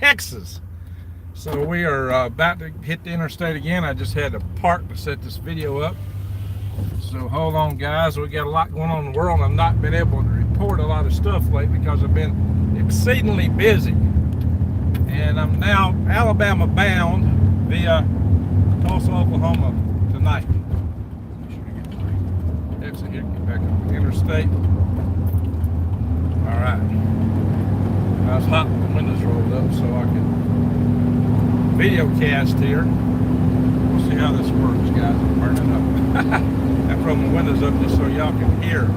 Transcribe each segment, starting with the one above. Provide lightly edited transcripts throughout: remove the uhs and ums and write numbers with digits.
Texas. So we are about to hit the interstate again. I just had to park to set this video up. So hold on, guys. We got a lot going on in the world. I've not been able to report a lot of stuff lately because I've been exceedingly busy. And I'm now Alabama bound via Tulsa, Oklahoma tonight. Make sure to get the exit here, get back on the interstate. All right. I was hot with the windows rolled up so I could video cast here. We'll see how this works, guys. I'm burning up. I roll my windows up just so y'all can hear.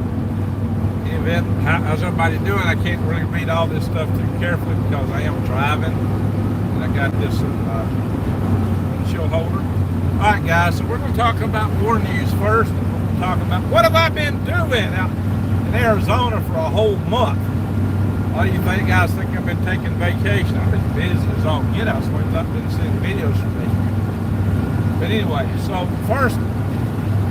How's everybody doing? I can't really read all this stuff too carefully because I am driving. And I got this windshield holder. Alright, guys, so we're going to talk about war news first. We're going to talk about what have I been doing out in Arizona for a whole month. A lot of you guys think I've been taking vacation. I've been busy as all get out, so I've not been seeing videos from me. But anyway, so first,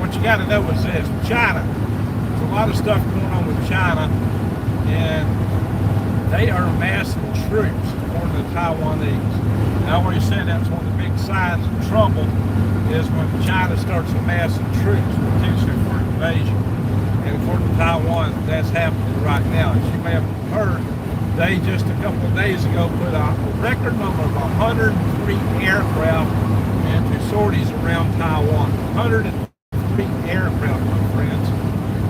what you got to know is this: China. There's a lot of stuff going on with China, and they are amassing troops according to the Taiwanese. And I already said that's one of the big signs of trouble is when China starts amassing troops potentially for invasion. And according to Taiwan, that's happening right now. As you may have heard, they just a couple of days ago put a record number of 103 aircraft into sorties around Taiwan. 103 aircraft, my friends.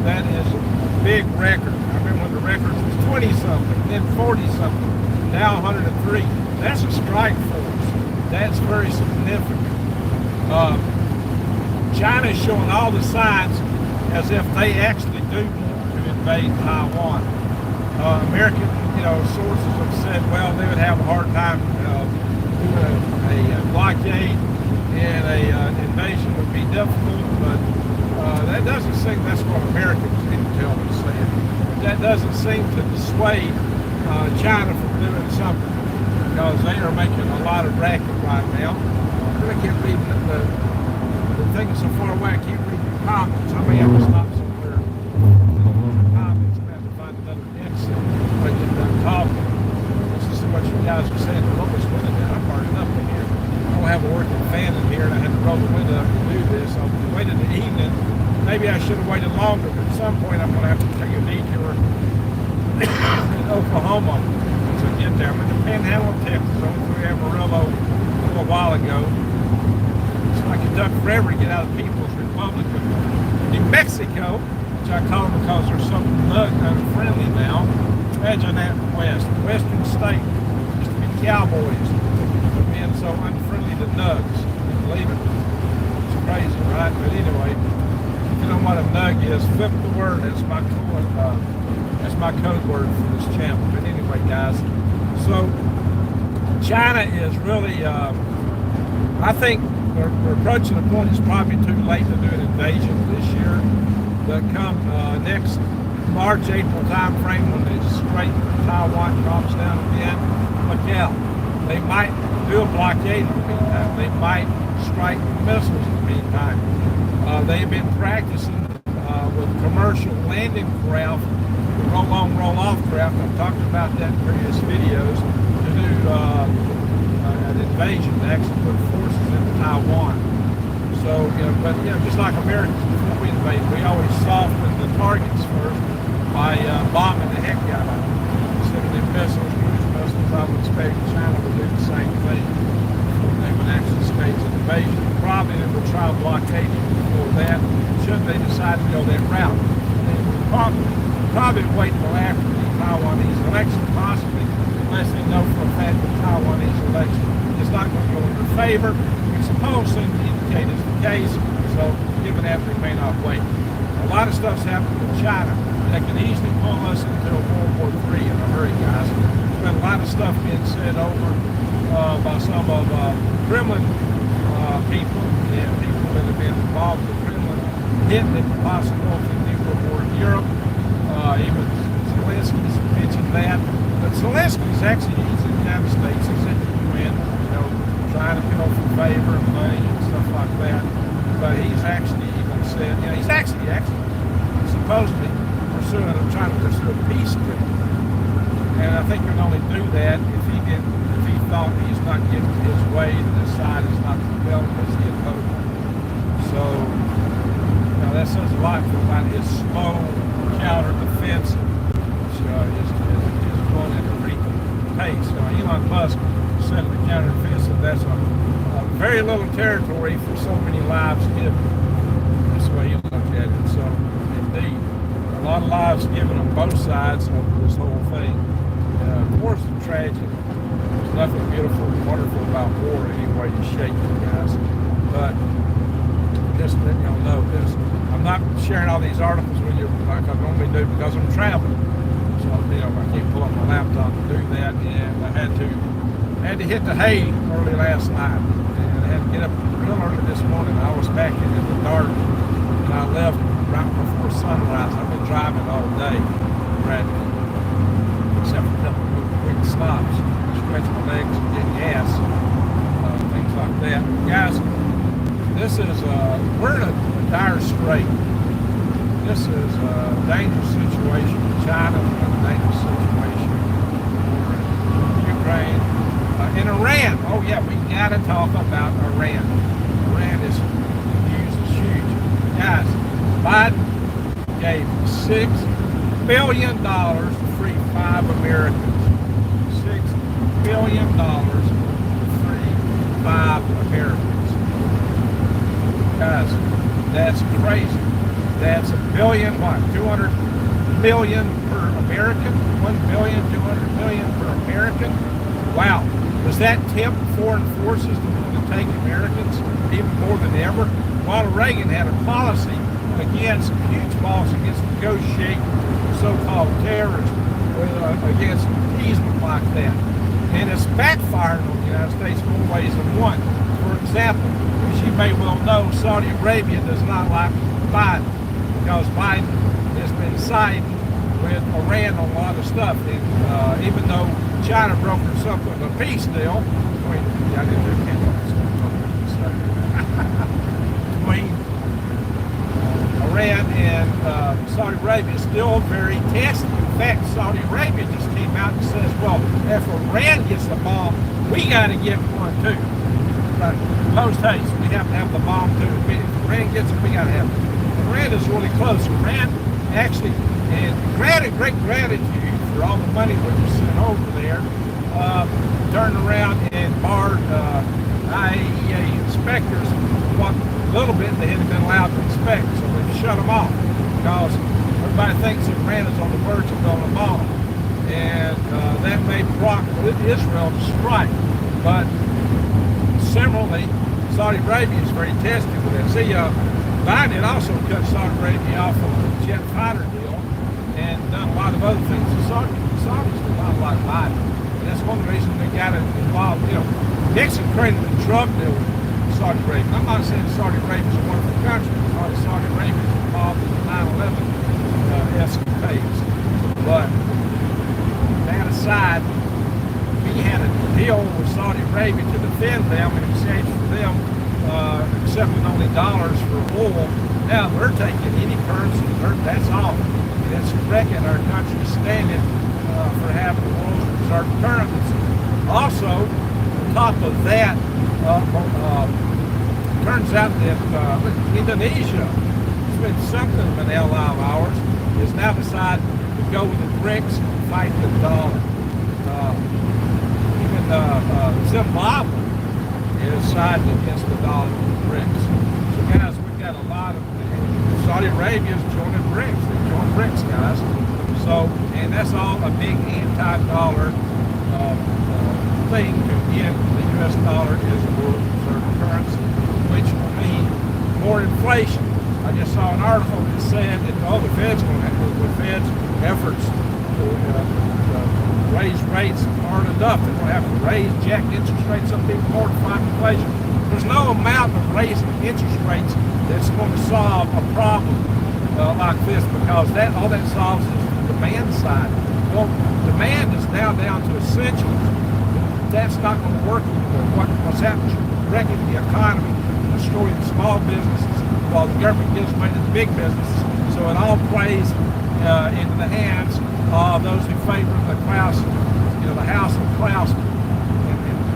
That is a big record. I remember when the record was 20-something, then 40-something, now 103. That's a strike force. That's very significant. China's showing all the signs as if they actually do want to invade Taiwan. American, sources have said, well, they would have a hard time doing a blockade, and a invasion would be difficult, but that doesn't seem, that's what Americans intel is saying. That doesn't seem to dissuade China from doing something, because they are making a lot of racket right now. I can't read the thing is so far away, I can't read the comments. I may have to stop somewhere. The comments, I'm going to have to find another exit when I get done talking. Let's just see what you guys are saying. The lowest window down. I'm burning up in here. I don't have a working fan in here, and I had to roll the window up to do this. I waited the evening. Maybe I should have waited longer, but at some point I'm going to have to take a detour in Oklahoma once I get there. I'm in the Panhandle of Texas. I went through Amarillo a little while ago. I could duck forever to get out of the People's Republic of New Mexico, which I call them because they're so unfriendly now. Imagine that western state, used to be cowboys, being so unfriendly to nugs. Believe it. It's crazy, right? But anyway, if you know what a nug is, flip the word. That's my code word for this channel. But anyway, guys, so China is really, I think, we're approaching the point it's probably too late to do an invasion this year, but come next March, April time frame when the Strait of Taiwan drops down again, look out. They might do a blockade in the meantime. They might strike missiles in the meantime. They've been practicing with commercial landing craft, roll-on, roll-off craft. I've talked about that in previous videos, to do an invasion, to actually put forces into Taiwan. So, just like Americans, before we invade, we always soften the targets first by bombing the heck out of them. Instead of the missiles, cruise missiles, I would expect China would do the same thing before they would actually stage an invasion. Probably they would try blockading before that, should they decide to go that route. They would probably wait until after the Taiwanese election, possibly, unless they know for a fact the Taiwanese election is not going to go in their favor, which supposed seem to indicate is the case. So, given that, we may not wait. A lot of stuff's happening in China that can easily pull us into a World War III in a hurry, guys. There's been a lot of stuff being said over by some of Kremlin people and people that have been involved with the Kremlin, hinting at the possibility of nuclear war in Europe. Even Zelensky's mentioned that. But Zelensky's actually, he's in the United States, he's in the UN, trying to fill for favor and money and stuff like that. But he's actually even said, he's actually supposedly trying to pursue a peace treaty. And I think he can only do that if he thought he's not getting his way, and this side is not developed as he had hoped. So, that says a lot about his slow counter-defensive, which is going at a pretty pace. Elon Musk said the counter-defensive, that's a very little territory for so many lives given. That's the way he looked at it. So, indeed, a lot of lives given on both sides of this whole thing. Of course, the tragedy. There's nothing beautiful and wonderful about war in any way to shape you guys. But just let y'all know this. I'm not sharing all these articles with you like I normally do because I'm traveling. So, I can't pull up my laptop to do that. And I had to hit the hay early last night. And I had to get up real early this morning. I was back in the dark. And I left right before sunrise. I've been driving all day, practically, except for a couple of quick stops, stretch my legs and get gas, things like that. Guys, this is we're in a dire strait. This is a dangerous situation. China is in a dangerous situation. Ukraine and Iran. Oh yeah, we got to talk about Iran. Iran is huge. Guys, Biden gave $6 billion to free 5 Americans. $6 billion to free 5 Americans. Guys, that's crazy. That's $1 billion, what? 200 million per American? 1 billion, 200 million per American? Wow. Does that tempt foreign forces to want to take Americans even more than ever? Ronald Reagan had a policy against, a huge policy against negotiating so-called terrorists, against appeasement like that. And it's backfired on the United States more ways than one. For example, as you may well know, Saudi Arabia does not like Biden because Biden has been siding with Iran on a lot of stuff. And even though China brokered something of a peace deal between Iran and Saudi Arabia, is still very testy. In fact, Saudi Arabia just came out and says, well, if Iran gets the bomb, we got to get one too. But post haste, we have to have the bomb too. If Iran gets it, we got to have it. Iran is really close. Iran actually, and great gratitude for all the money that was sent over there, turned around and barred IAEA inspectors what little bit they hadn't been allowed to inspect. So they shut them off because everybody thinks that Iran is on the verge of building a bomb. And that may provoke Israel to strike. But similarly, Saudi Arabia is very testy with that. See, Biden had also cut Saudi Arabia off of the jet fighter deal and done a lot of other things. The Saudis do not like Biden. And that's one of the reasons they got involved. Nixon created a drug deal with Saudi Arabia. I'm not saying Saudi Arabia is a wonderful country. Saudi Arabia is involved in the 9/11 escapades. But that aside, we had a deal with Saudi Arabia to defend them in exchange for them accepting only dollars for oil. Now they're taking any currency. That's all. That's wrecking our country's standing for having the world's reserve currency. Also, on top of that, turns out that Indonesia, who's been something of an ally of ours, has now decided to go with the BRICS and fight the dollar. Even Zimbabwe is siding against the dollar with the BRICS. So guys, we've got a lot of, Saudi Arabia is joining BRICS. They joined BRICS, guys. So, and that's all a big anti-dollar thing to get the U.S. dollar as a world reserve currency, which will mean more inflation. I just saw an article that said that the Fed's going to have, the Fed's efforts to raise rates aren't enough. They're going to have to raise, jack interest rates up even more to fight inflation. There's no amount of raising interest rates that's going to solve a problem like this, because all that solves is the demand side. Well, demand is now down to essentials. That's not going to work anymore. What's happening is wrecking the economy, destroying small businesses, while the government gives money to the big businesses. So it all plays into the hands of those who favor the Klaus, the house of Klaus, and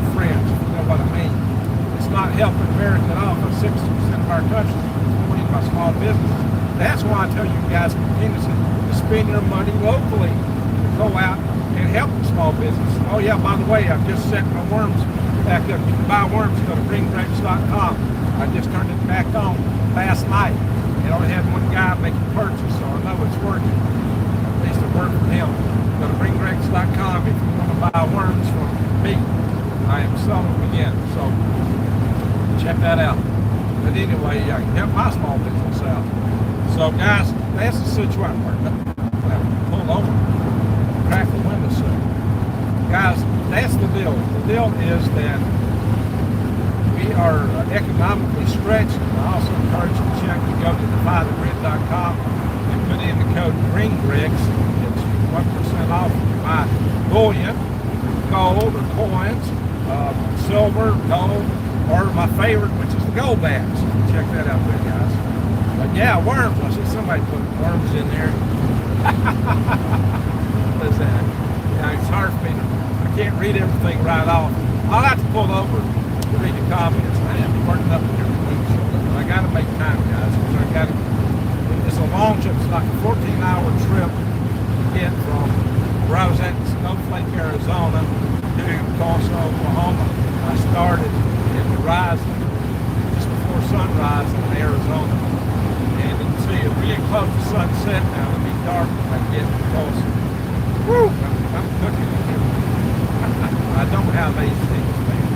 helping America off. 60% of our country is supported by small businesses. That's why I tell you guys continuously to spend your money locally, to go out and help the small business. Oh yeah, by the way, I've just set my worms back up. You can buy worms, go to greengrapes.com. I just turned it back on last night. It only had one guy making purchase, so I know it's working. At least it worked for him. Go to greengrapes.com if you want to buy worms from me. I am selling them again, so check that out. But anyway, I can help my small business out. So guys, that's the situation. Pull over, crack the window sill. Guys, that's the deal. The deal is that we are economically stretched. I also encourage you to check and go to defythegrid.com and put in the code GREENGRIGS. It's 1% off my bullion, gold or coins, silver, gold, or my favorite, which is the gold backs. Check that out there, guys. But yeah, worms. I see somebody put worms in there. What is that? Yeah, it's hard for me to, I can't read everything right off. I'll have to pull over to read the comments. I am working up here for weeks. But I got to make time, guys. It's a long trip. It's like a 14-hour trip to get from where I was at in Snowflake, Arizona, to Tulsa, Oklahoma. I started in the rising, just before sunrise in Arizona. And you can see, if we get close to sunset now, it'll be dark when I get to Tulsa. Woo! I'm cooking in here. I don't have AC this fan.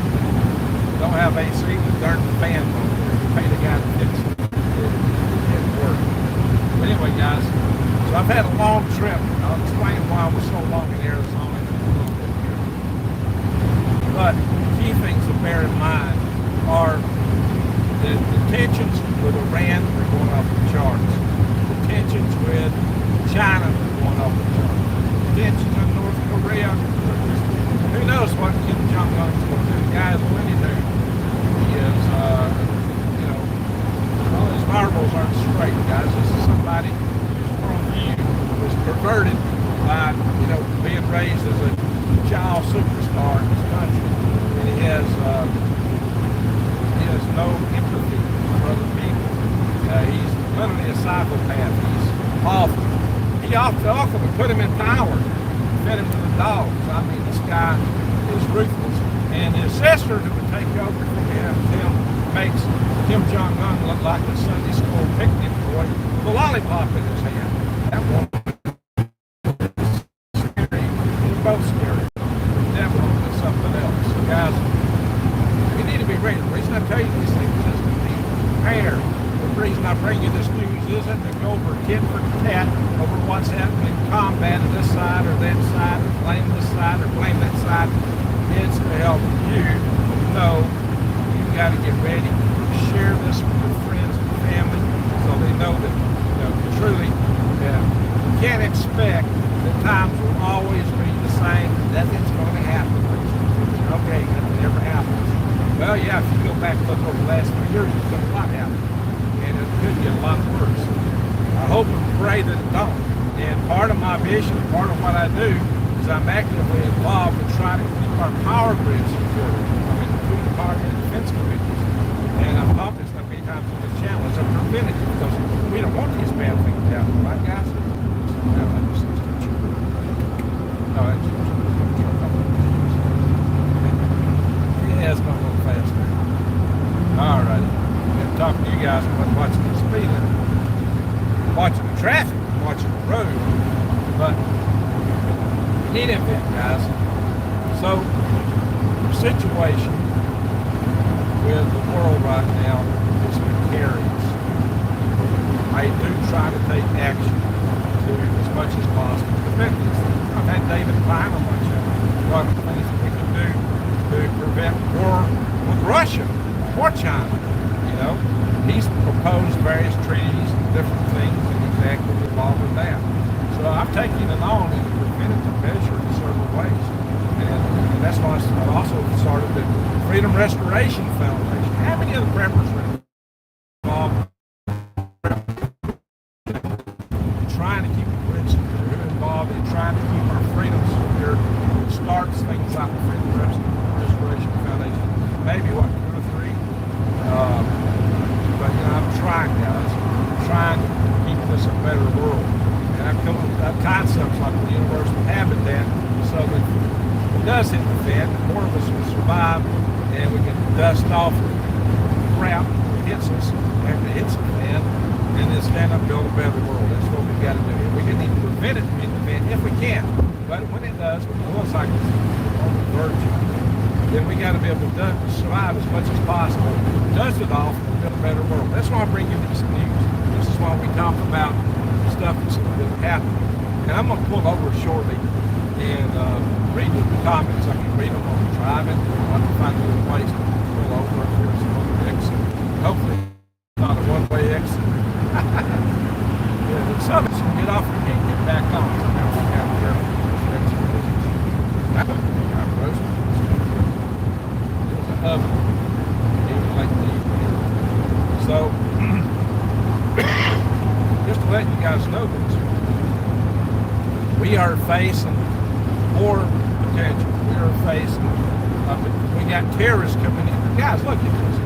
Don't have AC, the darn fan on there. Pay the guy to fix it. It worked. But anyway, guys, so I've had a long trip. I'll explain why we're so long in Arizona in a little bit here. But key things to bear in mind are the tensions with Iran are going off the charts. The tensions with China are going off the charts. The tensions in North Korea. Who knows what Kim Jong-un is going to do? The guy is a Winnie Pooh. He is, well, his marbles aren't straight, guys. This is somebody whose worldview was perverted by, being raised as a child superstar in this country. And he has no empathy for other people. He's literally a psychopath. He's awful. He often put him in power, fed him to the dogs. I mean, this guy is ruthless. And his sister who would take over from him makes Kim Jong-un look like a Sunday school picnic boy with a lollipop in his hand. That woman is scary. They're both scary. The devil is something else. So guys, we need to be ready. The reason I tell you these things is to be prepared. The reason I bring you this news isn't to go over tit for tat over what's happening in combat on this side or that side, or blame this side or blame that side. It's to help you know you got to get ready. Share this with your friends and family so they know that truly you can't expect that times will always be the same. Nothing's going to happen. Okay, nothing ever happens. Well, yeah, if you go back and look over the last 3 years, it's going to a lot happen. And it could get a lot worse. I hope and pray that it don't. And part of my vision, part of what I do, is I'm actively involved in trying to keep our power grid secure. I mean, between the power and defense committees. And I've talked this many times on this channel as a preventative because we don't want these bad things to happen, right, guys? No, that's yeah, it's going a little faster. All righty. I'm talking to you guys about watching the speed limit, watching the traffic, watching the road. But in any event, guys, so the situation with the world right now is precarious. I do try to take action to, as much as possible, prevent these things. I've had David Klein on my channel. What are the things that we can do to prevent war with Russia or China? He's proposed various treaties and different things, and he's actively involved with that. So I've taken it on as a preventative measure in several ways. And that's why I also started the Freedom Restoration Foundation. How many other preppers are involved in trying to keep the grid secure? Who are involved in trying to keep our freedoms secure? It starts things like the Freedom Restoration Foundation. Maybe, 2 or 3 Uh, but I'm trying, guys. I'm trying to keep this a better world. And I've come up with concepts like the universal habitat, so that if it does hit the fan, more of us will survive, and we can dust off crap that hits us after it hits the fan, and then stand up and build a better world. That's what we've got to do. We can even prevent it from hitting the fan if we can. But when it does, when the oil cycle is on the verge, then we got to be able to survive as much as possible, dust it off, and build a better world. That's why I bring you this news. This is why we talk about stuff that's happening. And I'm going to pull over shortly and read the comments. I can read them while I'm driving. I can find a little place to pull over if there's some other exit. Hopefully not a one-way exit. Yeah, but some of us can get off and can't get back on. So now we have to careful. So, just to let you guys know this, we are facing war potential. We are facing, we got terrorists coming in. Guys, look at this.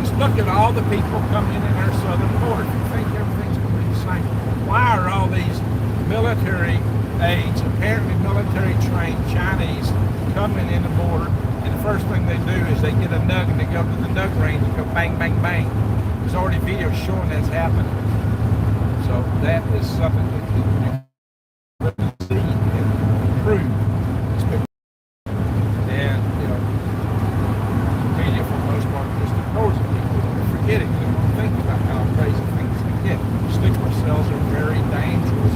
Just look at all the people coming in our southern border. You think everything's going to be the same? Why are all these military aides, apparently military trained Chinese, coming in the border? And the first thing they do is they get a nug and they go to the nug range and go bang, bang, bang. There's already videos showing that's happening. So that is something that you can see and prove. And, you know, the media for the most part just ignores it. People forget it. They don't think about how crazy things can get. Sleeper cells are very dangerous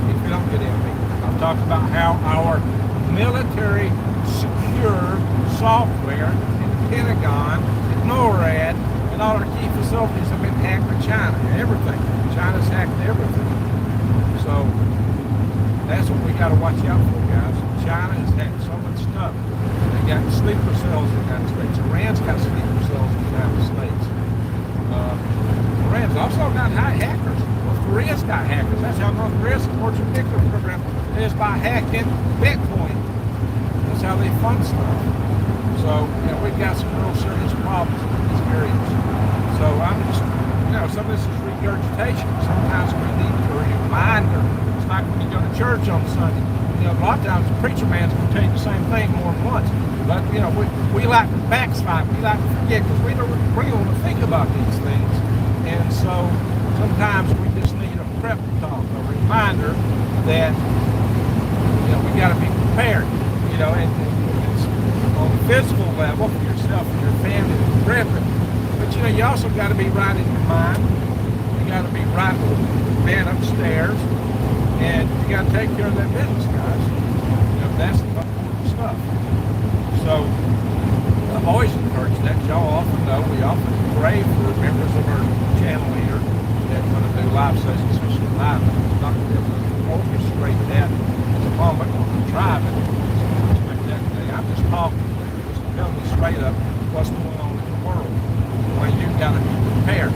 if you don't get in. I've talked about how our military secure software in the Pentagon, in NORAD, and all our key facilities have been hacked by China. Everything. China's hacked everything. So that's what we got to watch out for, guys. China has hacked so much stuff. They got sleeper cells in the United States. Iran's got sleeper cells in the United States. Iran's also got high hackers. North Korea's got hackers. That's how North Korea supports their nuclear program, is by hacking Bitcoin. That's how they fund stuff. So, you know, we've got some real serious problems in these areas. So I'm just, you know, some of this is regurgitation. Sometimes we need a reminder. It's like when you go to church on Sunday. You know, a lot of times the preacher man's going to tell you the same thing more than once. But, you know, we like to backslide. We like to forget because we don't really want to think about these things. And so sometimes we just need a prep talk, a reminder that, you know, we got to be prepared. You know, and it's on the physical level for yourself and your family to prep it. But, you know, you also got to be right in your mind. You got to be right with the man upstairs. And you got to take care of that business, guys. You know, that's the important stuff. So, I've always encouraged that. Y'all often know we often pray for members of our channel here that are going to do live sessions, especially live. It's not going to be able to orchestrate that at the moment when I'm driving. I'm just talking, just telling you straight up what's going on in the world. Well, you've got to be prepared.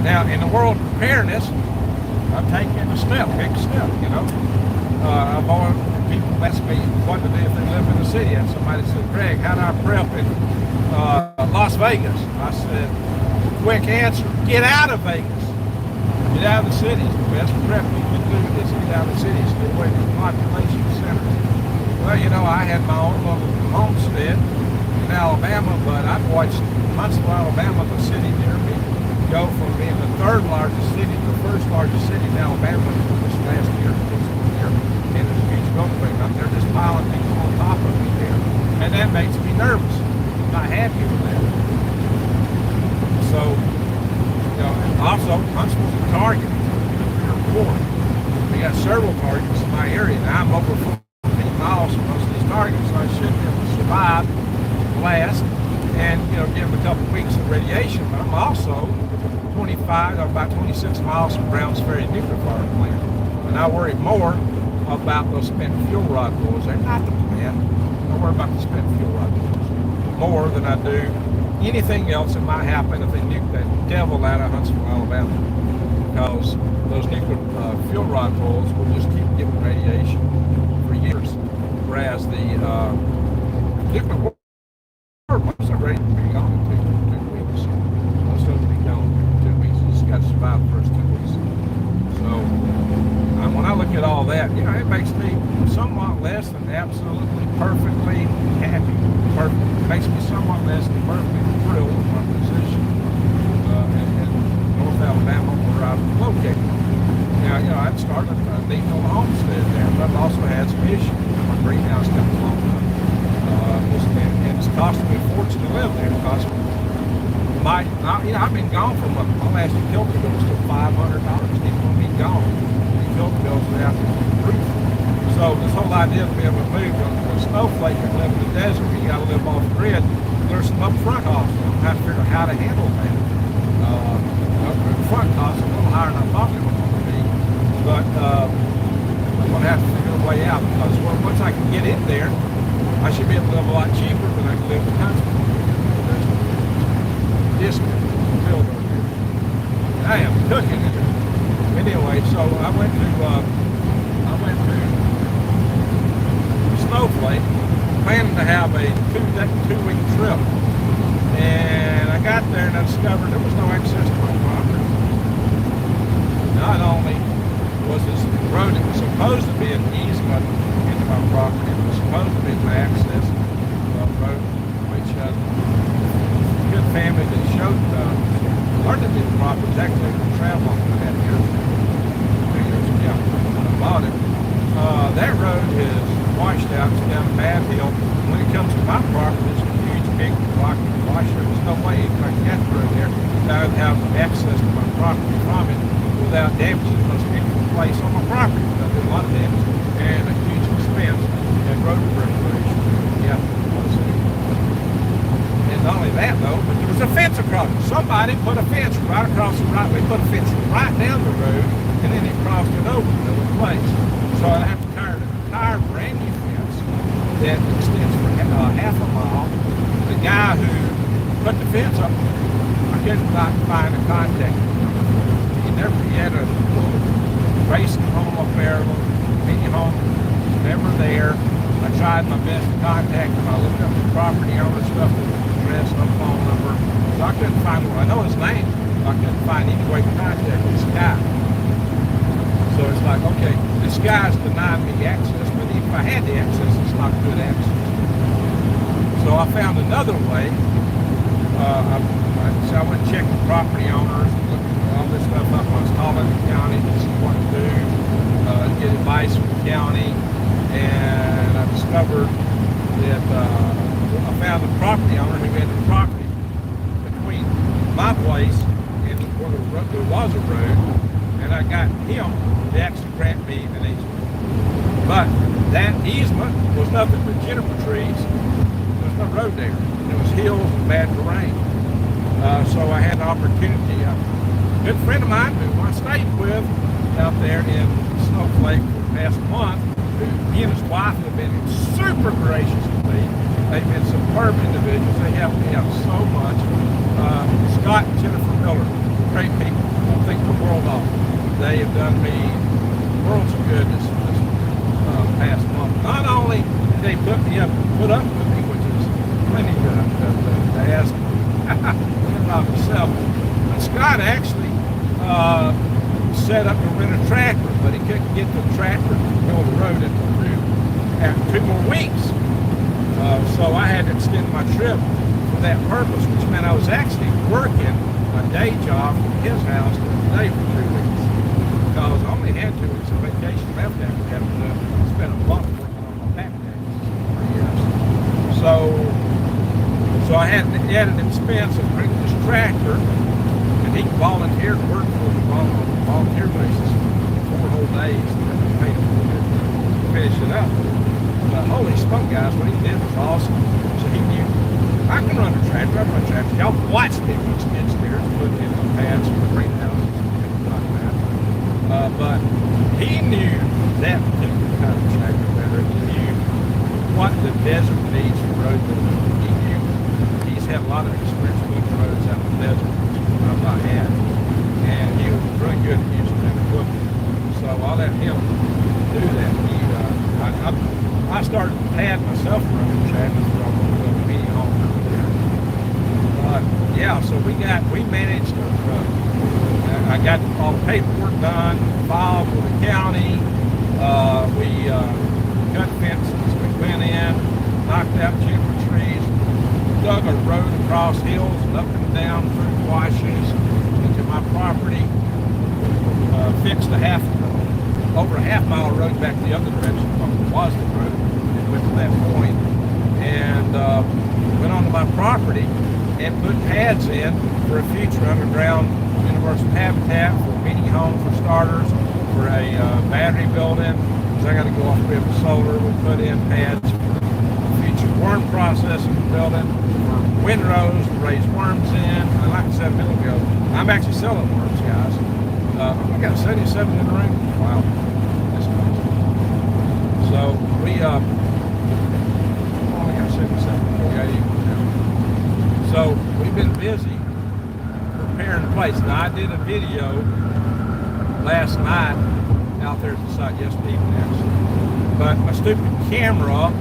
Now, in the world of preparedness, I'm taking a step, big step, you know. I've always, people ask me what to do if they live in the city. And somebody said, Greg, how do I prep in Las Vegas? I said, quick answer, get out of Vegas. Get out of the cities. The best prep you can do is get out of the cities, get away from population centers. Well, you know, I had my own little homestead in Alabama, but I've watched Huntsville, Alabama, the city near me, go from being the third largest city to the first largest city in Alabama this last year, and there's a huge growth rate. They're just piling things on top of me there, and that makes me nervous. I'm not happy with that. So, you know, and also Huntsville's a target for war. We got several targets in my area. Now I'm over 14 miles from most of these targets, so I should be able to survive, last, and, you know, give them a couple weeks of radiation. But I'm also 25 or about 26 miles from Browns Ferry nuclear power plant, and I worry more about those spent fuel rod pools. They're not the plant. I worry about the spent fuel rod pools more than I do anything else that might happen if they nuke that devil out of Huntsville, Alabama, because those nuclear fuel rod pools will just keep giving radiation for years, whereas the nuclear war was ready to be gone in 2 weeks. survive the first 2 weeks. So when I look at all that, you know, it makes me somewhat less than absolutely perfectly happy. It makes me somewhat less than perfectly thrilled with my position in North Alabama where I'm located. Now, you know, I'd started needing on the homestead there, but I've also had some issues. My greenhouse got blown up. And it's costing me a fortune to live there. I've been gone from my last utility bill was still $500. Even when I'm gone, the utility bills are out the roof. So this whole idea of being able to move to a snowflake and live in the desert, where you got to live off the grid, there's some upfront costs. I have to figure out how to handle that. The front costs are a little higher than I thought they were going to be, but I'm going to have to figure a way out because once I can get in there, I should be able to live a lot cheaper than I can live in the country. This build over here. I am cooking it. Anyway, so I went to Snowflake, planning to have a two-week trip, and I got there and I discovered there was no access to my property. Not only was this road that was supposed to be an easement into my property, it was supposed to be an access road, which good family that showed learned to do the proper exactly the travel I had here 2 years ago when I bought it. That road is washed out, it's down a bad hill. When it comes to my property, it's a huge big rocky wash. There's no way if I can get through there that I would have access to my property from it without damaging most people place on my property. I did a lot of damage and a huge expense in road preparation. Yeah. Not only that though, but there was a fence across it. Somebody put a fence right across the right. They put a fence right down the road, and then they crossed it over to the place. So I'd have to carry an entire brand new fence that extends for half a mile. The guy who put the fence up, I couldn't find a contact. He had a little racing home up there, a little mini home, never there. I tried my best to contact him. I looked up the property owner stuff. No phone number. So I couldn't find one. I know his name. I couldn't find any way to contact this guy. So it's like, okay, this guy's denied me access, but if I had the access, it's not good access. So I found another way. So I went and checked the property owners, looked at all this stuff up on Holland County to see what to do, get advice from the county, and I discovered that I found the property owner who had the property between my place and where there was a road, and I got him to actually grant me an easement. But that easement was nothing but juniper trees. There was no road there. There was hills and bad terrain. So I had an opportunity. A good friend of mine who I stayed with out there in Snowflake for the past month, he and his wife have been super gracious to me. They've been superb individuals. They helped me out so much. Scott and Jennifer Miller, great people. Don't think the world of them. They have done me worlds of good this past month. Not only did they put up with me, which is plenty to ask about myself, but Scott actually set up to rent a tractor, but he couldn't get the tractor to go the road after 2 more weeks. So I had to extend my trip for that purpose, which meant I was actually working a day job from his house every day for 2 weeks. Because I only had 2 weeks of vacation left after having to spend a month working on my back taxes for years. So I had the added expense of bringing this tractor, and he volunteered to work for me on a volunteer basis for 4 whole days, and then I paid him to finish it up. But holy smoke, guys, what he did was awesome. So he knew, I can run a tractor, I run a tractor. Y'all watched me with skid steers, put in the pads for the greenhouses, things like that. But he knew that particular kind of tractor better. He knew what the desert needs for road building. He knew he's had a lot of experience with roads out in the desert, which I've not had. And he was really good at using that equipment. So I'll let him do that. I started to pad myself running tractor from a mini home out there. Yeah, so we managed to, I got all the paperwork done, filed with the county. We cut fences, we went in, knocked out juniper trees, dug a road across hills and up and down through washes into my property, fixed over a half-mile road back the other direction from the Waslet Road and went to that point, and went onto my property and put pads in for a future underground universal habitat, for a mini home for starters, for a battery building, because I got to go off grid with solar. We put in pads for future worm processing building, for windrows to raise worms in. And like I said a minute ago, I'm actually selling worms, guys. I got 77 in the room. Wow, that's crazy. So we only got 77. We got equal now. So we've been busy preparing the place. Now I did a video last night out there at the site, yesterday evening actually, but my stupid camera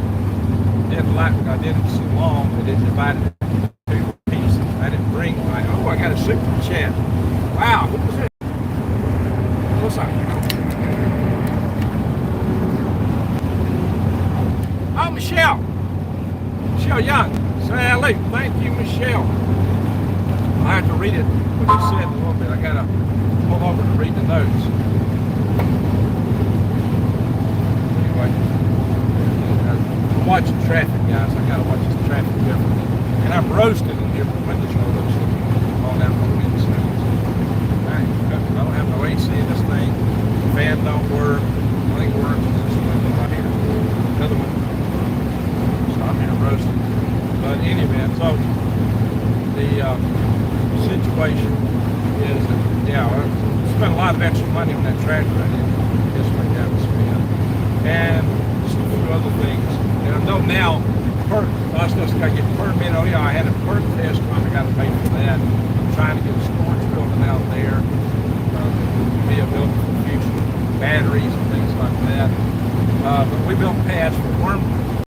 didn't like it. I did it so long that it divided it into two pieces. I didn't bring my, I got a super chat. Wow, who was it? What's up? Oh, Michelle. Michelle Young. Sally. Thank you, Michelle. I have to read it, what you said in a little bit. I got to pull over to read the notes. Anyway, I'm watching traffic, guys. I got to watch this traffic differently. And I'm roasting in here from windows all down my windows. I don't have no AC in this thing. The fan don't work. Nothing works. This window right here. Another one. So I'm here roasting. But anyway, so the situation is, yeah, I spent a lot of extra money on that tractor I did this week I was spent. And just a few other things. And I know now, I was supposed to get a permit. Oh yeah, I had a perk test run. I got to pay for that. I'm trying to get a storage building out there. Be a building for future batteries and things like that. But we built pads for worm